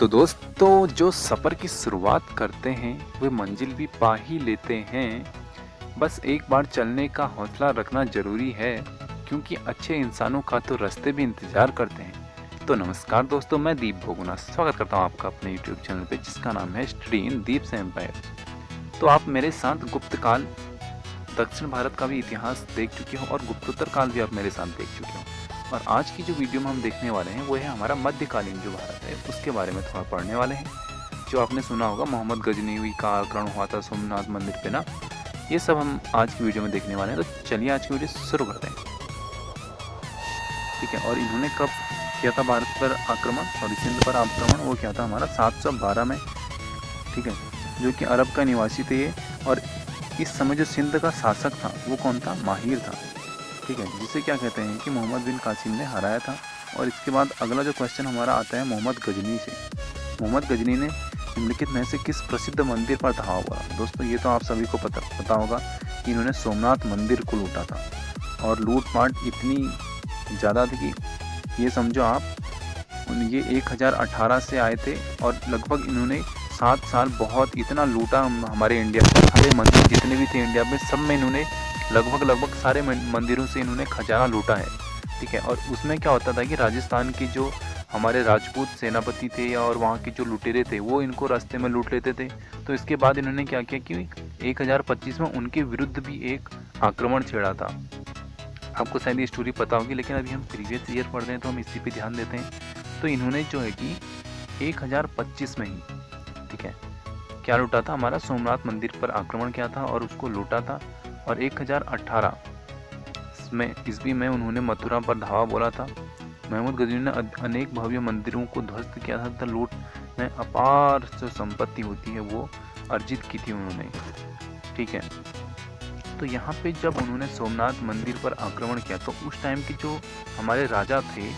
तो दोस्तों, जो सफ़र की शुरुआत करते हैं वे मंजिल भी पा ही लेते हैं। बस एक बार चलने का हौसला रखना ज़रूरी है, क्योंकि अच्छे इंसानों का तो रास्ते भी इंतज़ार करते हैं। तो नमस्कार दोस्तों, मैं दीप भोगुना स्वागत करता हूँ आपका अपने यूट्यूब चैनल पे, जिसका नाम है स्टडी इन दीप से एम्पायर। तो आप मेरे साथ गुप्त काल, दक्षिण भारत का भी इतिहास देख चुके हो और गुप्तोत्तर काल भी आप मेरे साथ देख चुके हो। और आज की जो वीडियो में हम देखने वाले हैं वो है हमारा मध्यकालीन जो भारत है उसके बारे में थोड़ा पढ़ने वाले हैं। जो आपने सुना होगा मोहम्मद गजनवी का आक्रमण हुआ था सोमनाथ मंदिर पे ना, ये सब हम आज की वीडियो में देखने वाले हैं। तो चलिए आज की वीडियो शुरू करते हैं। ठीक है, और इन्होंने कब किया था भारत पर आक्रमण और सिंध पर आक्रमण? वो किया था हमारा 712 में। ठीक है, जो कि अरब का निवासी थे ये। और इस समय जो सिंध का शासक था वो कौन था? माहिर था। ठीक है, जिसे क्या कहते हैं कि मोहम्मद बिन कासिम ने हराया था। और इसके बाद अगला जो क्वेश्चन हमारा आता है मोहम्मद गजनी से। मोहम्मद गजनी ने निम्नलिखित में से किस प्रसिद्ध मंदिर पर धावा बोला? दोस्तों, ये तो आप सभी को पता होगा कि इन्होंने सोमनाथ मंदिर को लूटा था। और लूटपाट इतनी ज़्यादा थी कि ये समझो आप, ये 1018 से आए थे और लगभग इन्होंने 7 साल बहुत इतना लूटा। हमारे इंडिया के सारे मंदिर जितने भी थे इंडिया में, सब में इन्होंने लगभग सारे मंदिरों से इन्होंने खजाना लूटा है। ठीक है, और उसमें क्या होता था कि राजस्थान के जो हमारे राजपूत सेनापति थे और वहाँ के जो लुटेरे थे वो इनको रास्ते में लूट लेते थे। तो इसके बाद इन्होंने क्या किया कि 1025 में उनके विरुद्ध भी एक आक्रमण छेड़ा था। आपको शायद ये स्टोरी पता होगी, लेकिन अभी हम प्रीवियस ईयर पढ़ रहे हैं तो हम इसी पे ध्यान देते हैं। तो इन्होंने जो है कि 1025 में ही, ठीक है, क्या लूटा था? हमारा सोमनाथ मंदिर पर आक्रमण किया था और उसको लूटा था। और 1018 में ईस्वी में उन्होंने मथुरा पर धावा बोला था। मोहम्मद गजनी ने अनेक भव्य मंदिरों को ध्वस्त किया था तथा लूट में अपार जो संपत्ति होती है वो अर्जित की थी उन्होंने। ठीक है, तो यहाँ पे जब उन्होंने सोमनाथ मंदिर पर आक्रमण किया तो उस टाइम के जो हमारे राजा थे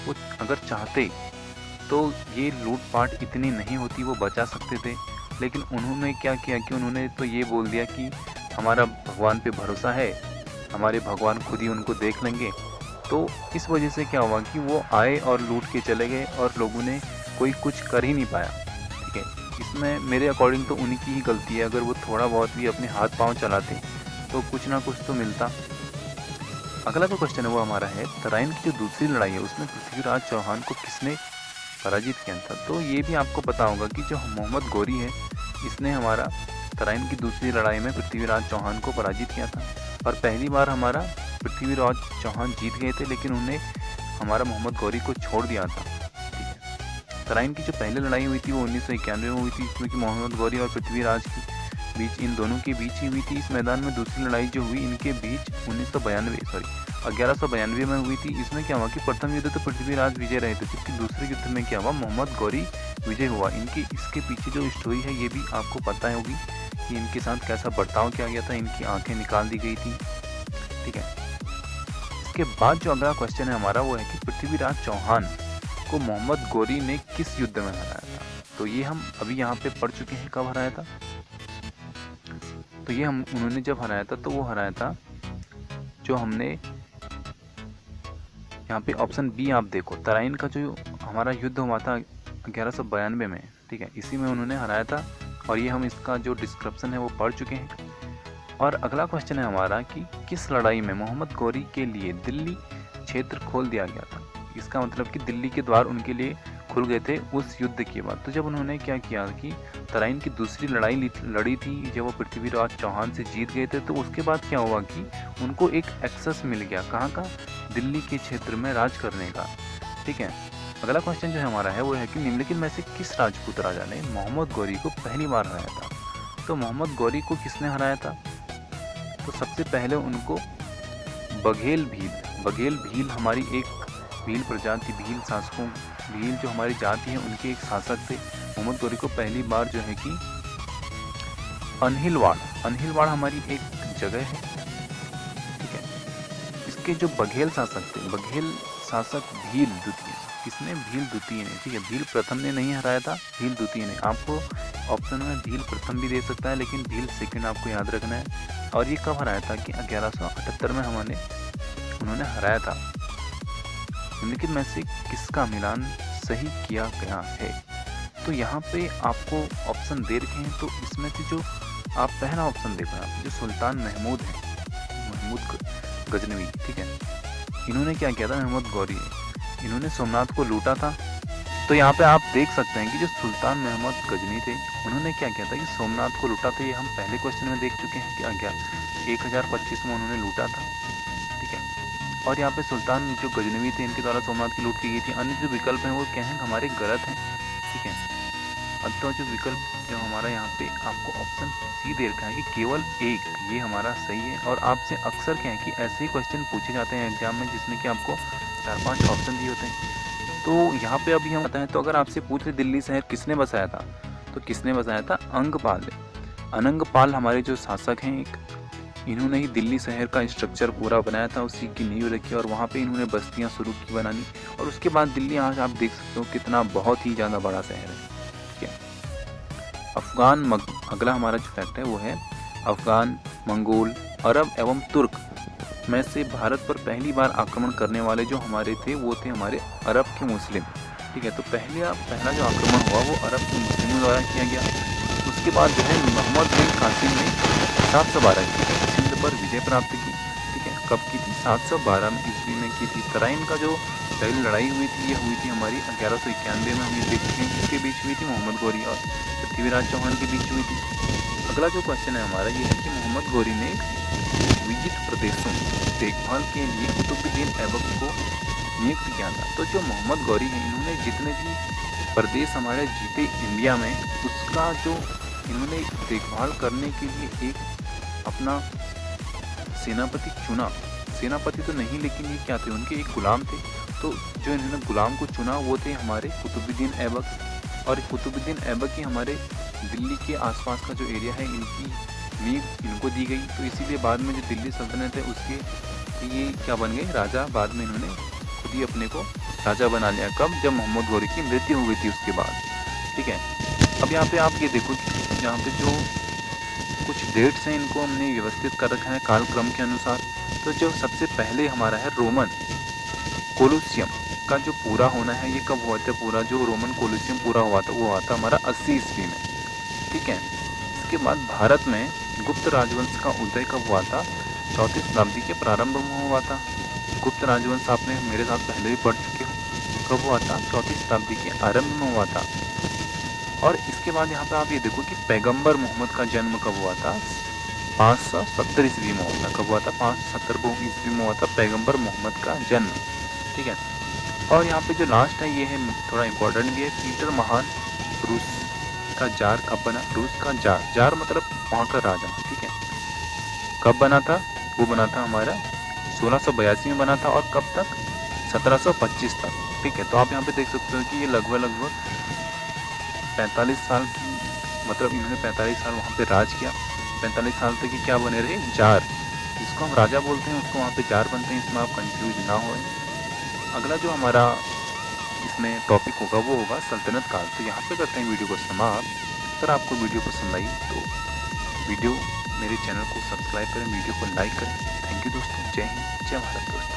वो अगर चाहते तो ये लूटपाट इतनी नहीं होती, वो बचा सकते थे। लेकिन उन्होंने क्या किया कि उन्होंने तो ये बोल दिया कि हमारा भगवान पे भरोसा है, हमारे भगवान खुद ही उनको देख लेंगे। तो इस वजह से क्या हुआ कि वो आए और लूट के चले गए और लोगों ने कोई कुछ कर ही नहीं पाया। ठीक है, इसमें मेरे अकॉर्डिंग तो उनकी ही गलती है। अगर वो थोड़ा बहुत भी अपने हाथ पांव चलाते तो कुछ ना कुछ तो मिलता। अगला जो क्वेश्चन है वो हमारा है तराइन की जो दूसरी लड़ाई है उसमें पृथ्वीराज चौहान को किसने पराजित किया था? तो ये भी आपको पता होगा कि जो मोहम्मद गौरी है इसने हमारा तराइन की दूसरी लड़ाई में पृथ्वीराज चौहान को पराजित किया था। और पहली बार हमारा पृथ्वीराज चौहान जीत गए थे, लेकिन उन्हें हमारा मोहम्मद गौरी को छोड़ दिया था। ठीक है, तराइन की जो पहली लड़ाई हुई थी वो 1991 में हुई थी, इसमें कि मोहम्मद गौरी और पृथ्वीराज के बीच, इन दोनों के बीच ही हुई थी। इस मैदान में दूसरी लड़ाई जो हुई इनके बीच 1192 में हुई थी। इसमें क्या हुआ कि प्रथम युद्ध तो पृथ्वीराज विजय रहे थे, जबकि दूसरे युद्ध में क्या हुआ, मोहम्मद गौरी विजय हुआ। इसके पीछे जो स्टोरी है ये भी आपको पता होगी कि इनके साथ कैसा बर्ताव किया गया था, इनकी आंखें निकाल दी गई थी। ठीक है, इसके बाद जो अगला क्वेश्चन है हमारा वो है कि पृथ्वीराज चौहान को मोहम्मद गौरी ने किस युद्ध में हराया था? तो ये हम अभी यहाँ पे पढ़ चुके हैं, कब हराया था। तो ये उन्होंने जब हराया था तो वो हराया था, जो हमने यहाँ पे ऑप्शन बी आप देखो, तराइन का जो हमारा युद्ध हुआ था 1192 में। ठीक है, इसी में उन्होंने हराया था और ये हम इसका जो डिस्क्रिप्शन है वो पढ़ चुके हैं। और अगला क्वेश्चन है हमारा कि किस लड़ाई में मोहम्मद गौरी के लिए दिल्ली क्षेत्र खोल दिया गया था? इसका मतलब कि दिल्ली के द्वार उनके लिए खुल गए थे उस युद्ध के बाद। तो जब उन्होंने क्या किया कि तराइन की दूसरी लड़ाई लड़ी थी, जब वो पृथ्वीराज चौहान से जीत गए थे, तो उसके बाद क्या हुआ कि उनको एक एक्सेस मिल गया, कहाँ का? दिल्ली के क्षेत्र में राज करने का। ठीक है, अगला क्वेश्चन जो है हमारा है वो है कि निम्नलिखित में से किस राजपूत राजा ने मोहम्मद गौरी को पहली बार हराया था? तो मोहम्मद गौरी को किसने हराया था? तो सबसे पहले उनको बघेल भील हमारी एक भील प्रजाति, भील शासकों, भील जो हमारी जाति है उनके एक शासक थे। मोहम्मद गौरी को पहली बार जो है कि अनहिलवाड़ हमारी एक जगह है। ठीक है, इसके जो बघेल शासक थे, बघेल शासक भील द्वितीय, किसने? भील द्वितीय ने। ठीक है, भील प्रथम ने नहीं हराया था, भील द्वितीय ने। आपको ऑप्शन में भील प्रथम भी दे सकता है, लेकिन भील सेकंड आपको याद रखना है। और ये कब हराया था कि 1178 में उन्होंने हराया था। निम्नलिखित में से किसका मिलान सही किया गया है? तो यहाँ पे आपको ऑप्शन दे रखे हैं, तो इसमें से जो आप पहला ऑप्शन देखो, यहाँ पे जो सुल्तान महमूद है, महमूद गजनवी, ठीक है, इन्होंने क्या किया था, महमूद गौरी इन्होंने सोमनाथ को लूटा था। तो यहाँ पे आप देख सकते हैं कि जो सुल्तान महमूद गजनी थे, उन्होंने क्या किया था कि सोमनाथ को लूटा था। ये हम पहले क्वेश्चन में देख चुके हैं क्या क्या 1025 में उन्होंने लूटा था, ठीक है। और यहाँ पे सुल्तान जो गजनवी थे, इनके द्वारा सोमनाथ की लूट की गई थी। अन्य जो विकल्प हैं वो क्या हैं, हमारे गलत हैं, ठीक है। अतः जो विकल्प जो हमारा यहाँ पे आपको ऑप्शन सी दे रखा है कि केवल एक, ये हमारा सही है। और आपसे अक्सर क्या है कि ऐसे ही क्वेश्चन पूछे जाते हैं एग्जाम में जिसमें कि आपको 4-5 ऑप्शन दिए होते हैं। तो यहाँ पे अभी हम बताते हैं, तो अगर आपसे पूछ ले दिल्ली शहर किसने बसाया था, तो किसने बसाया था, अंगपाल ने। अनंगपाल हमारे जो शासक हैं, इन्होंने ही दिल्ली शहर का स्ट्रक्चर पूरा बनाया था, उसी की नींव रखी और वहाँ पे इन्होंने बस्तियाँ शुरू की बनानी। और उसके बाद दिल्ली आज आप देख सकते हो कितना बहुत ही ज़्यादा बड़ा शहर है, ठीक है। अफगान अगला हमारा जो फैक्ट है वो है अफगान, मंगोल, अरब एवं तुर्क में से भारत पर पहली बार आक्रमण करने वाले जो हमारे थे वो थे हमारे अरब के मुस्लिम, ठीक है। तो पहला जो आक्रमण हुआ वो अरब के मुस्लिमों द्वारा किया गया। उसके बाद जो है मोहम्मद बिन कासिम ने 712 की सिंध पर विजय प्राप्त की, ठीक है। कब की थी, 712 में ईस्वी में की थी। तराइन का जो पहली लड़ाई हुई थी, ये हुई थी हमारी 1191 में, हम ये देख चुके हैं किसके बीच हुई थी, मोहम्मद गौरी और पृथ्वीराज चौहान के बीच हुई थी। अगला जो क्वेश्चन है हमारा ये है कि मोहम्मद गौरी ने विजित प्रदेशों देखभाल के लिए कुतुबुद्दीन ऐबक को नियुक्त किया था। तो जो मोहम्मद गौरी हैं, इन्होंने जितने भी प्रदेश हमारे जीते इंडिया में, उसका जो इन्होंने देखभाल करने के लिए एक अपना सेनापति चुना। सेनापति तो नहीं, लेकिन ये क्या थे, उनके एक गुलाम थे। तो जो इन्होंने गुलाम को चुना वो थे हमारे कुतुबुद्दीन ऐबक। और कुतुबुद्दीन ऐबक ही हमारे दिल्ली के आसपास का जो एरिया है, इनकी नींव इनको दी गई। तो इसीलिए बाद में जो दिल्ली सल्तनत है उसके ये क्या बन गए, राजा। बाद में इन्होंने खुद ही अपने को राजा बना लिया। कब, जब मोहम्मद गौरी की मृत्यु हो गई थी उसके बाद, ठीक है। अब यहाँ पे आप ये देखो कि यहाँ पे जो कुछ डेट्स हैं इनको हमने व्यवस्थित कर रखा है कालक्रम के अनुसार। तो जो सबसे पहले हमारा है रोमन कोलोसियम का जो पूरा होना है, ये कब हुआ था पूरा, जो रोमन कोलोसियम पूरा हुआ था वो हुआ था हमारा 80 ईस्वी में, ठीक है। इसके बाद भारत में गुप्त राजवंश का उदय कब हुआ था, 34वीं शताब्दी के प्रारंभ में हुआ था। गुप्त राजवंश आपने मेरे साथ पहले भी पढ़ चुके हो, कब हुआ था, 34वीं शताब्दी के आरंभ में हुआ था। और इसके बाद यहाँ पे आप ये देखो कि पैगंबर मोहम्मद का जन्म कब हुआ था, 570 ईस्वी में हुआ था। कब हुआ था, 570 ईस्वी में हुआ था पैगंबर मोहम्मद का जन्म, ठीक है। और यहाँ पे जो लास्ट है ये है थोड़ा इम्पोर्टेंट भी है, पीटर महान रूस का जार कब बना, रूस का जार मतलब वहाँ का राजा, ठीक है। कब बना था, वो बना था हमारा 1682 में बना था। और कब तक, 1725 तक, ठीक है। तो आप यहाँ पे देख सकते हो कि ये लगभग 45 साल, मतलब इन्होंने 45 साल वहाँ पे राज किया। 45 साल तक ये क्या बने रहे, जार, जिसको हम राजा बोलते हैं उसको वहाँ पे जार बनते हैं, इसमें आप कंफ्यूज ना हो। अगला जो हमारा इसमें टॉपिक होगा वो होगा सल्तनत काल। तो यहाँ पे करते हैं वीडियो को समाप्त। अगर आपको वीडियो पसंद आई तो वीडियो मेरे चैनल को सब्सक्राइब करें, वीडियो को लाइक करें। थैंक यू दोस्तों, जय हिंद, जय भारत दोस्तों।